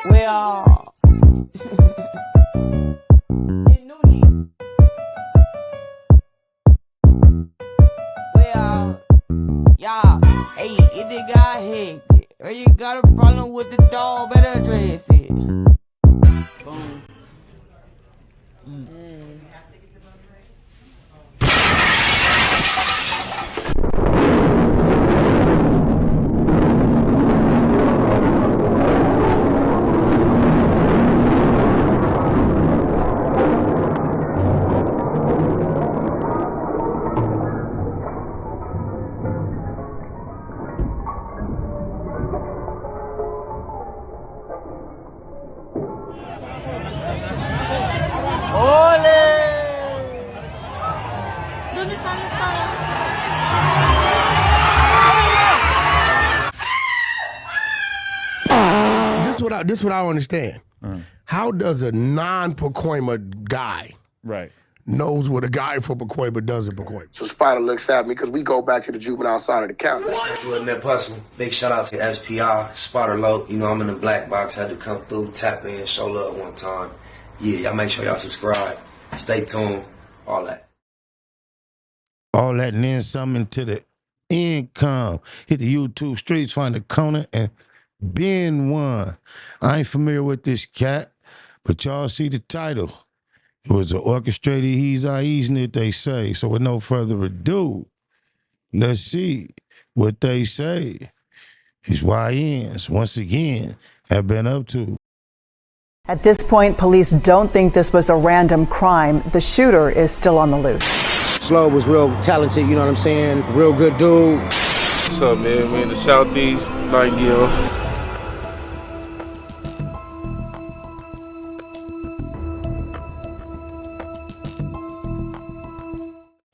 Well, well, yeah, hey, if the guy hectic, or you got a problem with the dog, better address it. Boom. This what I don't understand. How does a non-Pacoima guy knows what a guy from Pacoima does in Pacoima? So Spider looks at me because we go back to the juvenile side of the county. With Nip Hustle. Big shout out to SPI, Spotter Low. You know, I'm in the black box, had to come through, tap in, show love one time. Yeah, y'all make sure y'all subscribe. Stay tuned, all that. All that and then something to the income. Hit the YouTube streets, find the corner, and Ben one. I ain't familiar with this cat, but y'all see the title. It was an orchestrated he's it, they say. So with no further ado, let's see what they say. These YNs, once again, have been up to. At this point, police don't think this was a random crime. The shooter is still on the loose. SLO was real talented, you know what I'm saying? Real good dude. What's up, man? We in the Southeast, Nightingale.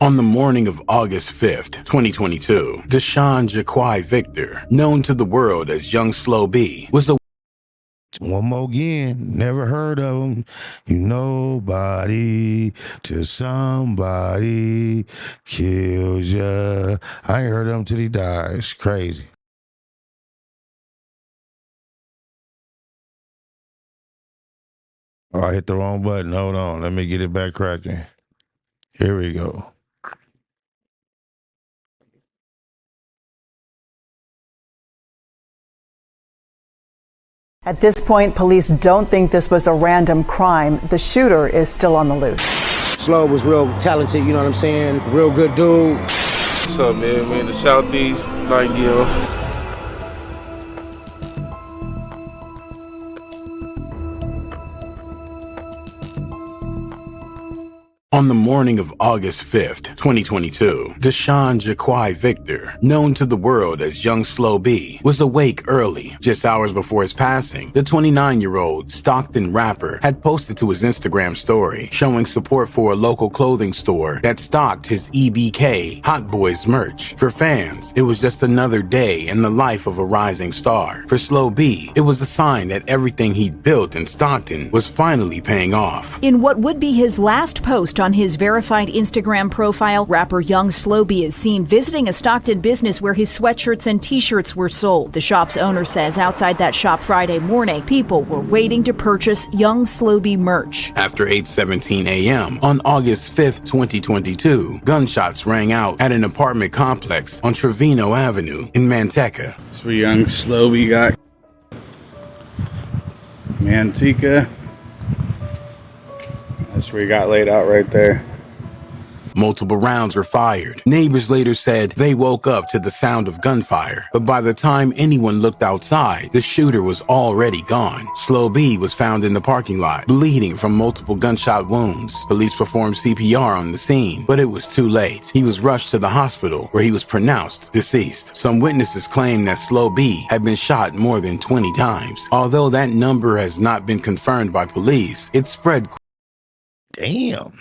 On the morning of August 5th, 2022, Deshaun Jaquai Victor, known to the world as Young SLO-Be, was the one more again, never heard of him. You nobody till somebody kills ya. I ain't heard of him till he dies. Crazy. Oh, I hit the wrong button. Hold on. Let me get it back cracking. Here we go. At this point, police don't think this was a random crime. The shooter is still on the loose. SLO was real talented, you know what I'm saying? Real good dude. What's up, man? We in the Southeast, Nightingale. On the morning of August 5th, 2022, Deshaun Jaquai Victor, known to the world as Young SLO-Be, was awake early. Just hours before his passing, the 29-year-old Stockton rapper had posted to his Instagram story showing support for a local clothing store that stocked his EBK Hot Boys merch. For fans, it was just another day in the life of a rising star. For SLO-Be, it was a sign that everything he'd built in Stockton was finally paying off. In what would be his last post on his verified Instagram profile, rapper Young SLO-Be is seen visiting a Stockton business where his sweatshirts and t-shirts were sold. The shop's owner says outside that shop Friday morning, people were waiting to purchase Young SLO-Be merch. After 8:17 a.m. on August 5th, 2022, gunshots rang out at an apartment complex on Trevino Avenue in Manteca. That's where Young SLO-Be got Manteca. That's where he got laid out right there. Multiple rounds were fired. Neighbors later said they woke up to the sound of gunfire, but by the time anyone looked outside, the shooter was already gone. SLO-Be was found in the parking lot, bleeding from multiple gunshot wounds. Police performed CPR on the scene, but it was too late. He was rushed to the hospital, where he was pronounced deceased. Some witnesses claim that SLO-Be had been shot more than 20 times. Although that number has not been confirmed by police, it spread. Damn.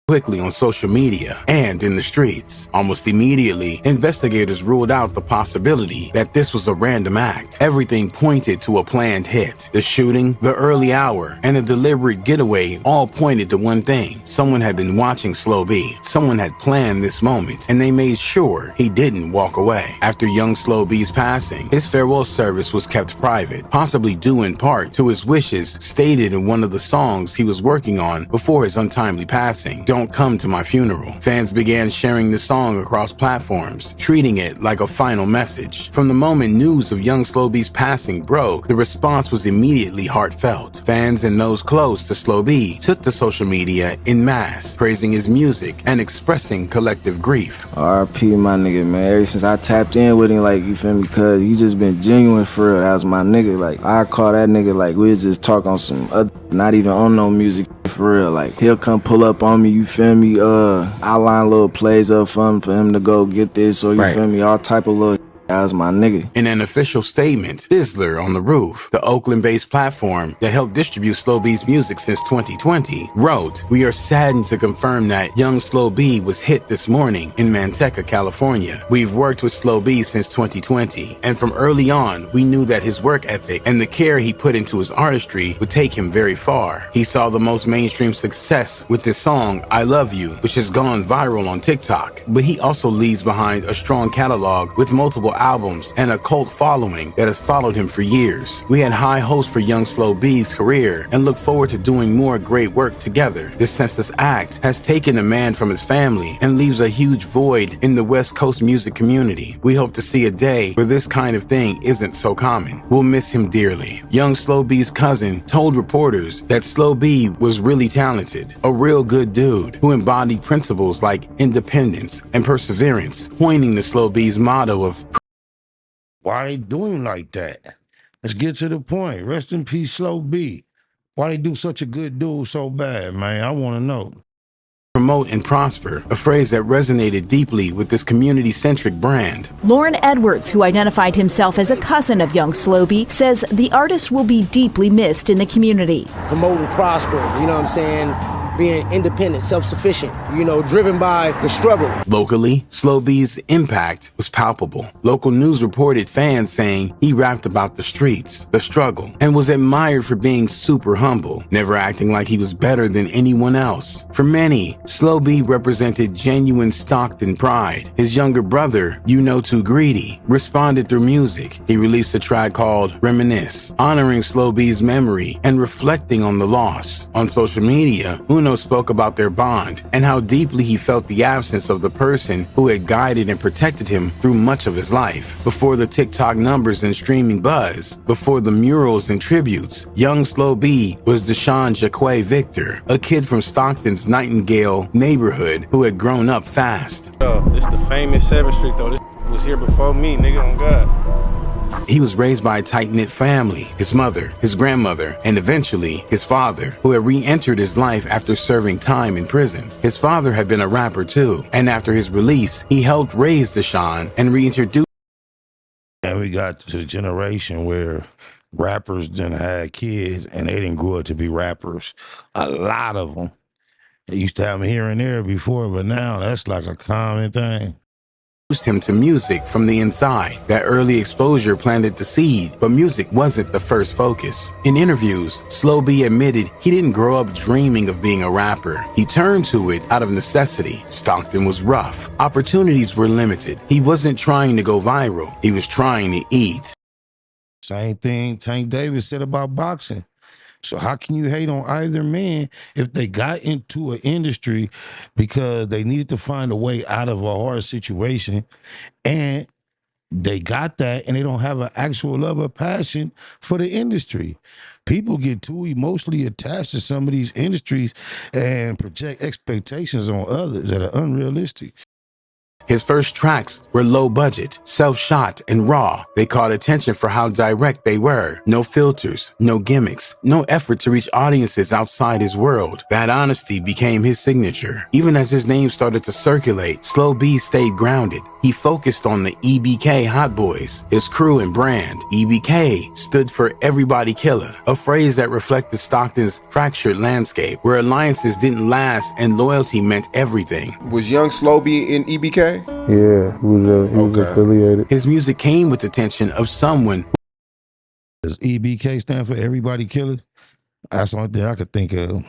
quickly on social media and in the streets. Almost immediately, investigators ruled out the possibility that this was a random act. Everything pointed to a planned hit. The shooting, the early hour, and a deliberate getaway all pointed to one thing. Someone had been watching SLO-Be. Someone had planned this moment, and they made sure he didn't walk away. After young SLO-Be's passing, his farewell service was kept private, possibly due in part to his wishes stated in one of the songs he was working on before his untimely passing. Don't Come to My Funeral. Fans began sharing the song across platforms, treating it like a final message. From the moment news of young SLO-Be's passing broke, the response was immediately heartfelt. Fans and those close to SLO-Be took to social media en masse, praising his music and expressing collective grief. R.I.P. my nigga, man. Ever since I tapped in with him, like, you feel me, cuz he just been genuine for real. That was my nigga. Like, I call that nigga, like, we'll just talk on some other, not even on no music for real. Like, he'll come pull up on me, you feel me, outline little plays up for him to go get this, or you feel me, all type of little. That was my nigga. In an official statement, Fizzler on the Roof, the Oakland-based platform that helped distribute SLO-Be's music since 2020, wrote, "We are saddened to confirm that young SLO-Be was hit this morning in Manteca, California. We've worked with SLO-Be since 2020, and from early on, we knew that his work ethic and the care he put into his artistry would take him very far. He saw the most mainstream success with this song, I Love You, which has gone viral on TikTok, but he also leaves behind a strong catalog with multiple albums and a cult following that has followed him for years. We had high hopes for young SLO-Be's career and look forward to doing more great work together. This senseless act has taken a man from his family and leaves a huge void in the West Coast music community. We hope to see a day where this kind of thing isn't so common. We'll miss him dearly." Young SLO-Be's cousin told reporters that SLO-Be was really talented, a real good dude who embodied principles like independence and perseverance, pointing to SLO-Be's motto of why they doing like that? Let's get to the point. Rest in peace, SLO-Be. Why they do such a good dude so bad, man? I want to know. Promote and prosper, a phrase that resonated deeply with this community-centric brand. Lauren Edwards, who identified himself as a cousin of young SLO-Be, says the artist will be deeply missed in the community. Promote and prosper, you know what I'm saying? Being independent, self-sufficient, you know, driven by the struggle. Locally, SLO-Be's impact was palpable. Local news reported fans saying he rapped about the streets, the struggle, and was admired for being super humble, never acting like he was better than anyone else. For many, SLO-Be represented genuine Stockton pride. His younger brother, You Know Too Greedy, responded through music. He released a track called Reminisce, honoring SLO-Be's memory and reflecting on the loss. On social media, Uno spoke about their bond and how deeply he felt the absence of the person who had guided and protected him through much of his life. Before the TikTok numbers and streaming buzz, before the murals and tributes, young SLO-Be was DeShawn Victor, a kid from Stockton's Nightingale neighborhood who had grown up fast. Yo, this the famous 7th Street though. This was here before me, nigga, on God. He was raised by a tight-knit family, his mother, his grandmother, and eventually his father, who had re-entered his life after serving time in prison. His father had been a rapper too, and after his release, he helped raise DeShawn and reintroduce. And we got to the generation where rappers didn't have kids and they didn't grow up to be rappers. A lot of them. They used to have them here and there before, but now that's like a common thing. Him to music from the inside. That early exposure planted the seed, but music wasn't the first focus. In interviews, SLO-Be admitted he didn't grow up dreaming of being a rapper. He turned to it out of necessity. Stockton was rough. Opportunities were limited. He wasn't trying to go viral. He was trying to eat. Same thing Tank Davis said about boxing. So how can you hate on either man if they got into an industry because they needed to find a way out of a hard situation and they got that and they don't have an actual love or passion for the industry? People get too emotionally attached to some of these industries and project expectations on others that are unrealistic. His first tracks were low budget, self-shot, and raw. They caught attention for how direct they were. No filters, no gimmicks, no effort to reach audiences outside his world. That honesty became his signature. Even as his name started to circulate, SLO-Be stayed grounded. he focused on the EBK Hot Boys, his crew and brand. EBK stood for Everybody Killer, a phrase that reflected Stockton's fractured landscape, where alliances didn't last and loyalty meant everything. Was Young SLO-Be in EBK? Yeah, he was affiliated. His music came with the attention of someone. Does EBK stand for Everybody Killer? That's the only thing I could think of.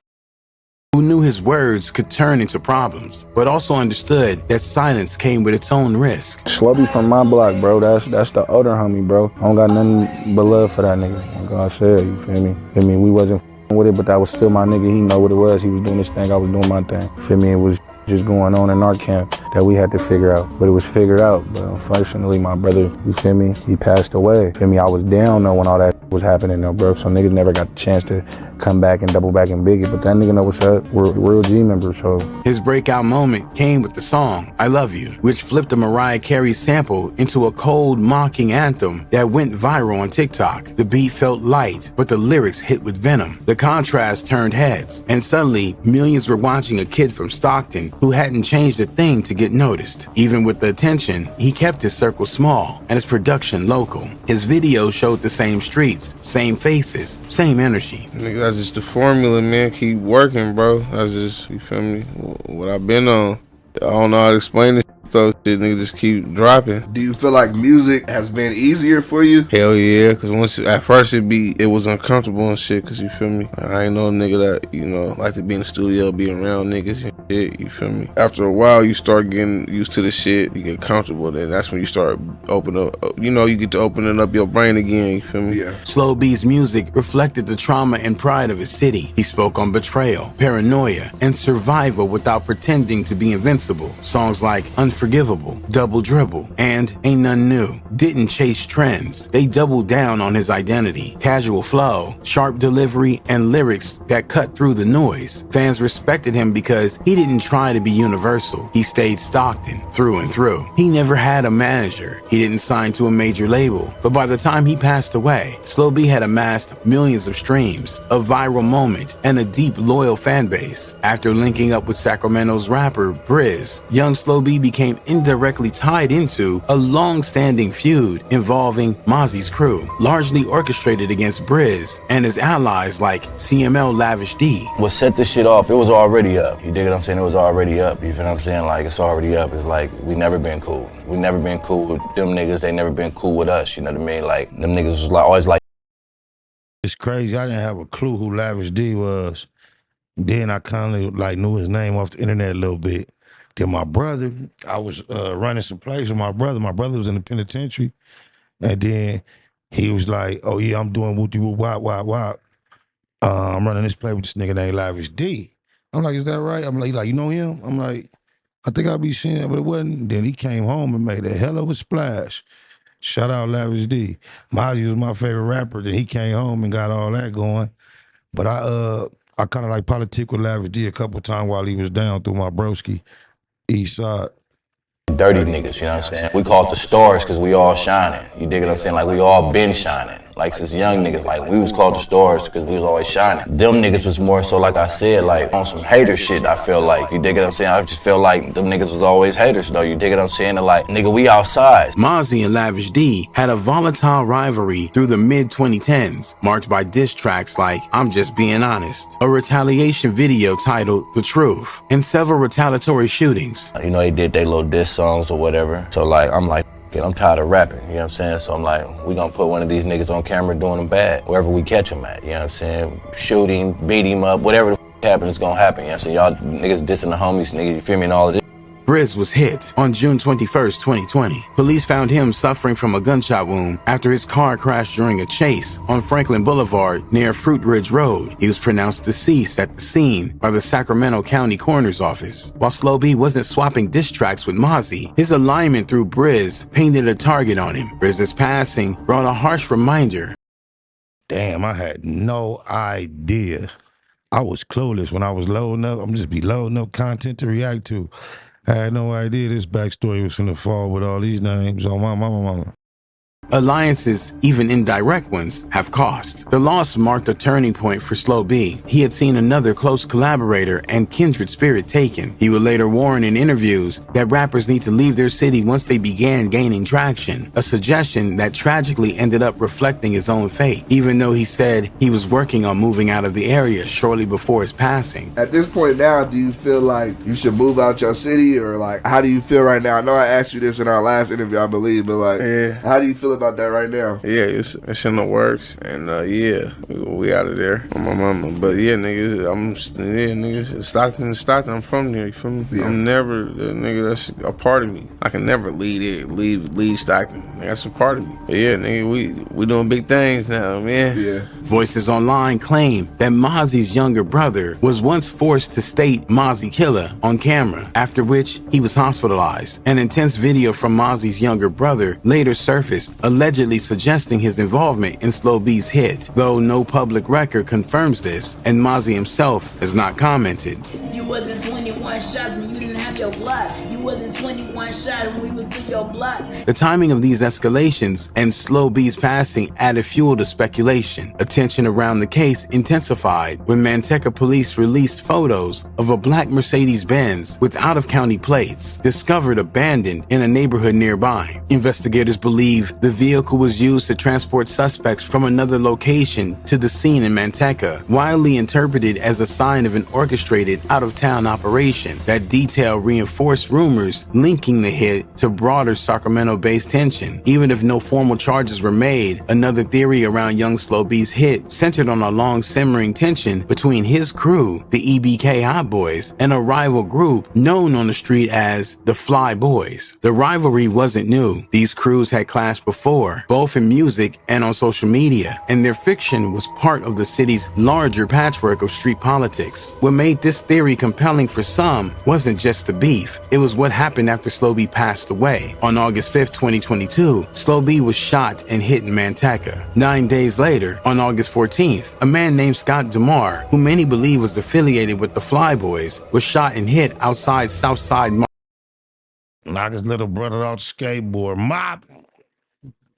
Who knew his words could turn into problems, but also understood that silence came with its own risk. SLO-Be from my block, bro. That's the older homie, bro. I don't got nothing but love for that nigga. Like God said, you feel me? We wasn't with it, but that was still my nigga. He know what it was. He was doing his thing. I was doing my thing. You feel me? It was just going on in our camp that we had to figure out. But it was figured out. But unfortunately, my brother, you feel me, he passed away. You feel me? I was down though when all that was happening though, bro. So niggas never got the chance to come back and double back and big it. But that nigga know what's up. We're real G members, so. His breakout moment came with the song, I Love You, which flipped a Mariah Carey sample into a cold, mocking anthem that went viral on TikTok. The beat felt light, but the lyrics hit with venom. The contrast turned heads, and suddenly, millions were watching a kid from Stockton who hadn't changed a thing to get noticed. Even with the attention, he kept his circle small and his production local. His video showed the same streets, same faces, same energy. Nigga, that's just the formula, man. Keep working, bro. That's just, you feel me, what I've been on. I don't know how to explain this though. Shit, nigga, just keep dropping. Do you feel like music has been easier for you? Hell yeah, because once at first it was uncomfortable and shit, because you feel me, I ain't no nigga that, you know, like to be in the studio, be around niggas and shit, you feel me. After a while, you start getting used to the shit, you get comfortable, then that's when you start opening up, you know, you get to opening up your brain again, you feel me. Yeah. SLO-Be's music reflected the trauma and pride of his city. He spoke on betrayal, paranoia, and survival without pretending to be invincible. Songs like Unforgivable, Double Dribble, and Ain't None New didn't chase trends. They doubled down on his identity. Casual flow, sharp delivery, and lyrics that cut through the noise. Fans respected him because he didn't try to be universal. He stayed Stockton through and through. He never had a manager. He didn't sign to a major label. But by the time he passed away, SLO-Be had amassed millions of streams, a viral moment, and a deep, loyal fan base. After linking up with Sacramento's rapper Briz, young SLO-Be became indirectly tied into a long-standing feud involving Mozzie's crew, largely orchestrated against Briz and his allies like CML Lavish D. What set this shit off, it was already up. You dig what I'm saying? It was already up. You feel what I'm saying? Like, it's already up. It's like, we never been cool. We never been cool with them niggas. They never been cool with us. You know what I mean? Like, them niggas was like always like. It's crazy. I didn't have a clue who Lavish D was. Then I kind of like knew his name off the internet a little bit. Then my brother, I was running some plays with my brother. My brother was in the penitentiary. And then he was like, oh yeah, I'm doing whoopty whoop wop wop wop. I'm running this play with this nigga named Lavish D. I'm like, is that right? I'm like, you know him? I'm like, I think I'll be seeing it, but it wasn't. Then he came home and made a hell of a splash. Shout out Lavish D. Mozzie was my favorite rapper. Then he came home and got all that going. But I kind of like politic with Lavish D a couple times while he was down through my broski, East Side. Dirty niggas, you know what I'm saying? We call it the stars because we all shining. You dig what I'm saying? Like, we all been shining. Like, since young niggas, like, we was called the stars because we was always shining. Them niggas was more so, like I said, like, on some hater shit, I feel like. You dig what I'm saying? I just feel like them niggas was always haters, though. You dig what I'm saying? And like, nigga, we outside. Mozzie and Lavish D had a volatile rivalry through the mid-2010s, marked by diss tracks like I'm Just Being Honest, a retaliation video titled The Truth, and several retaliatory shootings. You know, they did their little diss songs or whatever. So, like, I'm like, I'm tired of rapping, you know what I'm saying? So I'm like, we gonna put one of these niggas on camera doing them bad, wherever we catch them at, you know what I'm saying? Shoot him, beat him up, whatever the happens is gonna happen, you know what I'm saying? Y'all niggas dissing the homies, nigga, you feel me, and all of this. Briz was hit on June 21st, 2020. Police found him suffering from a gunshot wound after his car crashed during a chase on Franklin Boulevard near Fruit Ridge Road. He was pronounced deceased at the scene by the Sacramento County Coroner's Office. While SLO-Be wasn't swapping diss tracks with Mozzie, his alignment through Briz painted a target on him. Briz's passing brought a harsh reminder. Damn, I had no idea. I was clueless when I was loading up. I'm just be loading up content to react to. I had no idea this backstory was finna fall with all these names on my mama. Alliances, even indirect ones, have cost. The loss marked a turning point for SLO-Be. He had seen another close collaborator and kindred spirit taken. He would later warn in interviews that rappers need to leave their city once they began gaining traction, a suggestion that tragically ended up reflecting his own fate, even though he said he was working on moving out of the area shortly before his passing. At this point now, do you feel like you should move out your city, or like, how do you feel right now? I know I asked you this in our last interview, I believe, but like, how do you feel about that right now? Yeah, it's in the works, and yeah, we out of there on my mama. But yeah, niggas, niggas, Stockton, I'm from there, you feel me? Yeah. I'm never, nigga, that's a part of me. I can never leave Stockton. Nigga, that's a part of me. But yeah, nigga, we doing big things now, man. Yeah. Voices online claim that Mozzie's younger brother was once forced to state Mozzie Killer on camera, after which he was hospitalized. An intense video from Mozzie's younger brother later surfaced, allegedly suggesting his involvement in SLO-Be's hit, though no public record confirms this, and Mozzie himself has not commented. You wasn't 21 shots when you didn't have your blood. You wasn't 21 shots when we was through your blood. The timing of these escalations and SLO-Be's passing added fuel to speculation. Attention around the case intensified when Manteca police released photos of a black Mercedes-Benz with out-of-county plates, discovered abandoned in a neighborhood nearby. Investigators believe the vehicle was used to transport suspects from another location to the scene in Manteca, widely interpreted as a sign of an orchestrated out-of-town operation. That detail reinforced rumors linking the hit to broader Sacramento-based tension. Even if no formal charges were made, another theory around young SLO-Be's hit centered on a long simmering tension between his crew, the EBK Hot Boys, and a rival group known on the street as the Fly Boys. The rivalry wasn't new. These crews had clashed before, both in music and on social media, and their fiction was part of the city's larger patchwork of street politics. What made this theory compelling for some wasn't just the beef, it was what happened after SLO-Be passed away. On August 5th, 2022, SLO-Be was shot and hit in Manteca. 9 days later, on August 14th, a man named Scott DeMar, who many believe was affiliated with the Fly Boys, was shot and hit outside Southside Knock his little brother off the skateboard. Mop!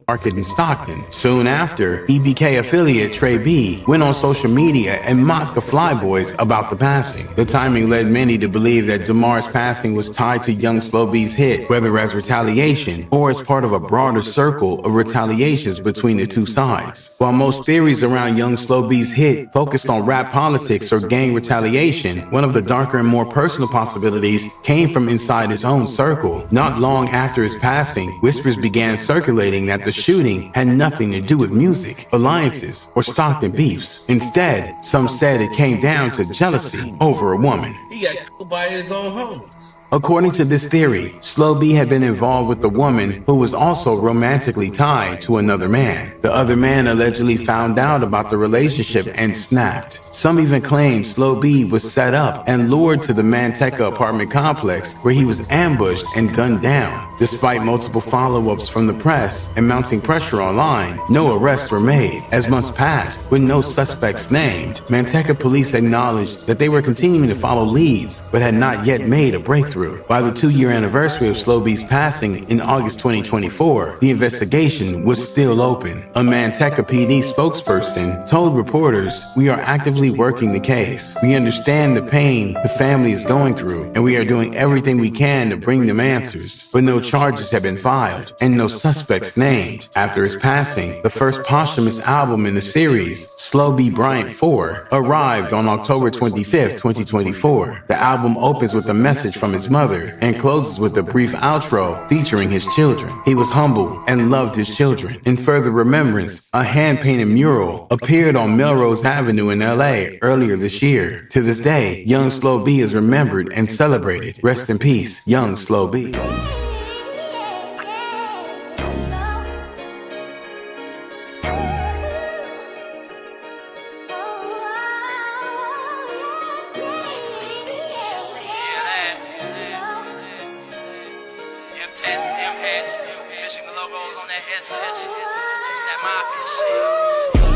Market in Stockton. Soon after, EBK affiliate Trey B went on social media and mocked the Fly Boys about the passing. The timing led many to believe that DeMar's passing was tied to young SLO-Be's hit, whether as retaliation or as part of a broader circle of retaliations between the two sides. While most theories around young SLO-Be's hit focused on rap politics or gang retaliation, one of the darker and more personal possibilities came from inside his own circle. Not long after his passing, whispers began circulating that the shooting had nothing to do with music, alliances, or Stockton beefs. Instead, some said it came down to jealousy over a woman. He got killed by his own homies. According to this theory, SLO-Be had been involved with a woman who was also romantically tied to another man. The other man allegedly found out about the relationship and snapped. Some even claim SLO-Be was set up and lured to the Manteca apartment complex where he was ambushed and gunned down. Despite multiple follow-ups from the press and mounting pressure online, no arrests were made. As months passed, with no suspects named, Manteca police acknowledged that they were continuing to follow leads, but had not yet made a breakthrough. By the 2-year anniversary of SLO-Be's passing in August 2024, the investigation was still open. A Manteca PD spokesperson told reporters, "We are actively working the case. We understand the pain the family is going through, and we are doing everything we can to bring them answers. But no charges have been filed, and no suspects named." After his passing, the first posthumous album in the series, SLO-Be Bryant 4, arrived on October 25th, 2024. The album opens with a message from his mother and closes with a brief outro featuring his children. He was humble and loved his children. In further remembrance, a hand-painted mural appeared on Melrose Avenue in LA earlier this year. To this day, young SLO-Be is remembered and celebrated. Rest in peace, young SLO-Be.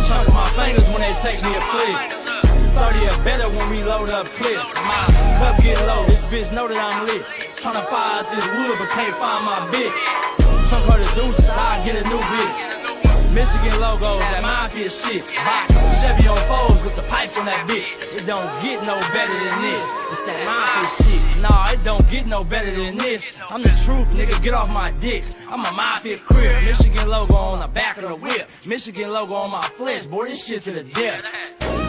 Chunk of my fingers when they take me a flick. 30 or better when we load up clips. My cup get low, this bitch know that I'm lit. Tryna fire out this wood but can't find my bitch. Chunk her the deuces, I get a new bitch. Michigan logos, that mafia shit. Box, Chevy on foes with the pipes on that bitch. It don't get no better than this. It's that mafia shit. Nah, it don't get no better than this. I'm the truth, nigga, get off my dick. I'm a mafia crib. Michigan logo on the back of the whip. Michigan logo on my flesh, boy, this shit to the death.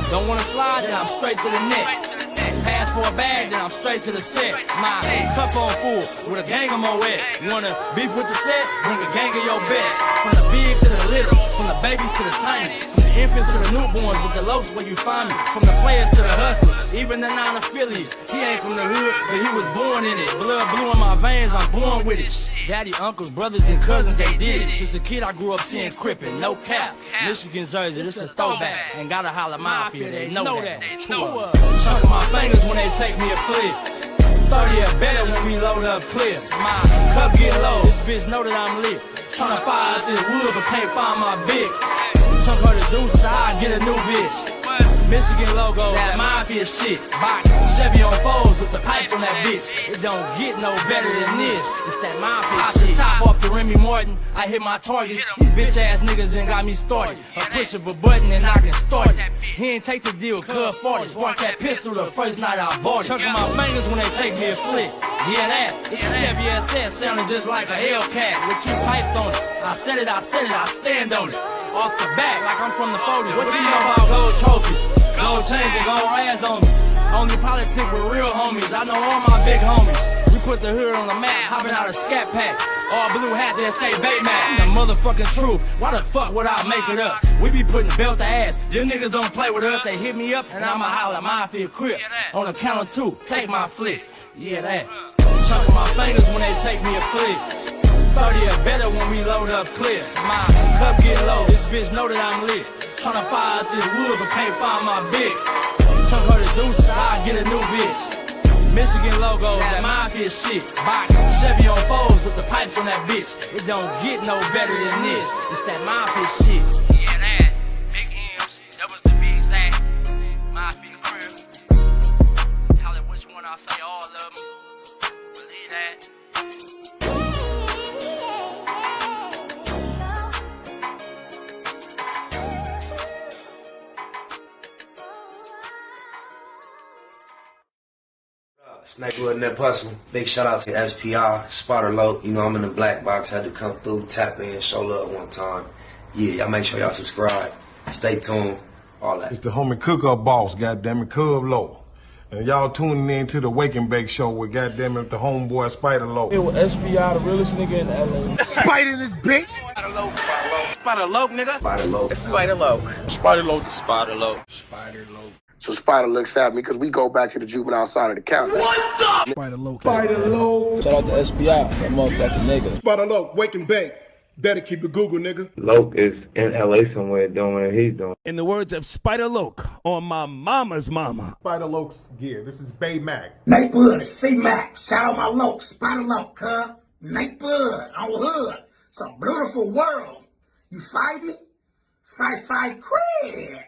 Don't wanna slide, then I'm straight to the net. Pass for a bag, then I'm straight to the set. My cup on full, with a gang of my wet. Wanna beef with the set? Bring a gang of your best. From the big to the little, from the babies to the tiny, from the infants to the newborns, with the locs where you find me. From the players to the hustlers, even the non-affiliates. He ain't from the hood, but he was born in it. Blood blue in my veins, I'm born with it. Daddy, uncles, brothers, and cousins, they did it. Since a kid, I grew up seeing Crippin', no cap. Michigan jersey, this a throwback. Ain't gotta holler mafia, they know that. Chunk of my fingers when they take me a flip. 30 or better when we load up clips. My cup get low, this bitch know that I'm lit. Tryna fire out this wood, but can't find my bitch. Chunk her the deuce, I get a new bitch. Michigan logo, that mafia shit. Box, Chevy on foes with the pipes on that bitch. It don't get no better than this. It's that mafia shit. Top off the Remy Martin, I hit my targets. These bitch ass niggas ain't got me started. A push of a button and I can start it. He ain't take the deal, cuz 40. Spark that pistol the first night I bought it. Chunking my fingers when they take me a flick. Yeah, that. It's a Chevy SS sounding just like a Hellcat with 2 pipes on it. I said it, I stand on it. Off the back, like I'm from the 40s. What you know about gold trophies? Gold chains and gold rags on me. Only politic with real homies. I know all my big homies. We put the hood on the map, hopping out a scat pack. All blue hat that say Baymax. The motherfucking truth. Why the fuck would I make it up? We be putting belt to ass. Them niggas don't play with us. They hit me up and I'ma holler mafia crip. On the count of 2, take my flick. Yeah, that. Chunk of my fingers when they take me a flick. 30 or better when we load up clips. My cup get low, this bitch know that I'm lit. Tryna fire out this wood, but can't find my bitch. Chunk her the deuce, I get a new bitch. Michigan logo, that mafia shit. Box, Chevy on foes with the pipes on that bitch. It don't get no better than this. It's that mafia shit. Yeah, that. Big M's, that was the big exact. Mafia crib. Holla which one, I'll say all of them. Believe that. Snakewood and that hustle. Big shout out to SPI, Spotter Low. You know I'm in the black box, had to come through, tap in, show love one time. Yeah, y'all make sure y'all subscribe. Stay tuned, all that. It's the homie cook-up boss, goddammit, Cub Low. And y'all tuning in to the Wake and Bake Show with goddammit the homeboy Spider Low. It was SPI, the realest nigga in LA. Spider this bitch! Spider Low, Spider Low, nigga. Spider Low. Spider Low. Spider Low. Spider Low. Spider Low. So Spider looks at me because we go back to the juvenile side of the county. What the? Spider Low. Spider Low. Shout out to SPI, that motherfucking nigga. Spider Low, Wake and Bake. Better keep it Google, nigga. Loke is in LA somewhere doing what he's doing. In the words of Spider Loke on my mama's mama. Spider Loke's gear. This is Bay Mac. Nate Blood, C-Mac. Shout out my Loke, Spider Loke, huh? Nate Blood on hood. It's a beautiful world. You fight me? Fight, crib.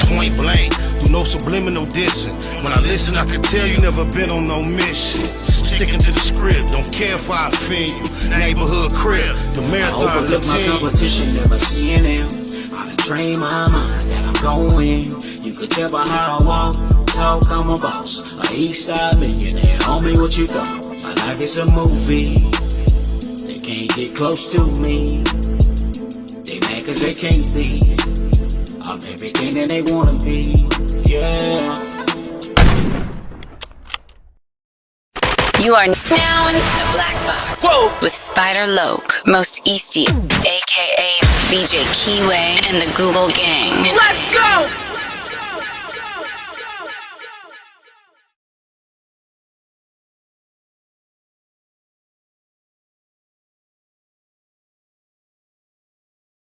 Point blank, through no subliminal dissing. When I listen, I can tell you never been on no mission. Sticking to the script, don't care if I offend you. Neighborhood crib, the marathon I overlook my competition, never seeing them. I done trained my mind that I'm going. You could tell by how I walk, talk, I'm a boss. A east side millionaire, homie, what you thought? My life is a movie. They can't get close to me. They mad cause they can't be. I'm everything that they wanna be, yeah. You are now in the black box. Whoa. With Spider Loke, Most Easty, aka BJ Keyway, and the Google Gang. Let's go!